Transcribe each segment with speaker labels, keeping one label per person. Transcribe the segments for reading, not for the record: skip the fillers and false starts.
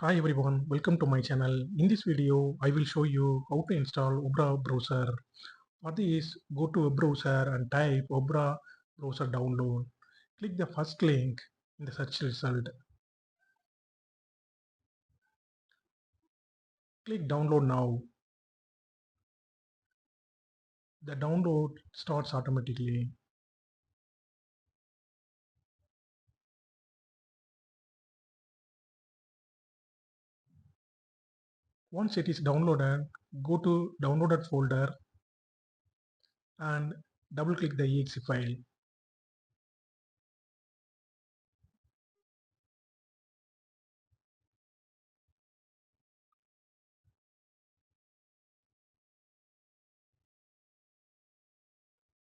Speaker 1: Hi everyone, welcome to my channel. In this video, I will show you how to install Opera browser. For this, go to a browser and type Opera browser download. Click the first link in the search result. Click download now. The download starts automatically. Once it is downloaded, go to downloaded folder and double click the exe file.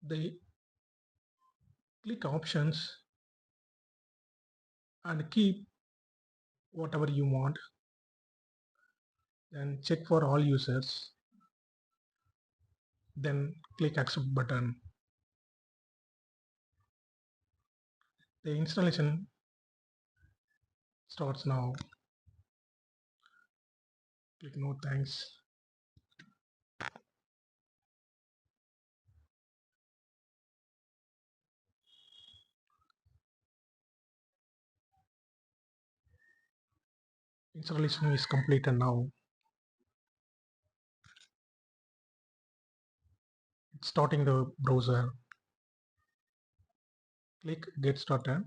Speaker 1: They click options and keep whatever you want. Then check for all users. Then click accept button. The installation starts now. Click no thanks. Installation is completed now. It's starting the browser. Click get started.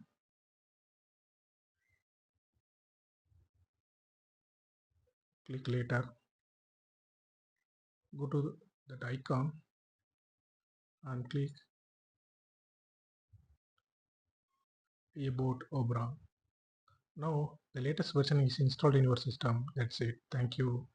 Speaker 1: Click later. Go to that icon and click about Opera. Now the latest version is installed in your system. That's it. Thank you.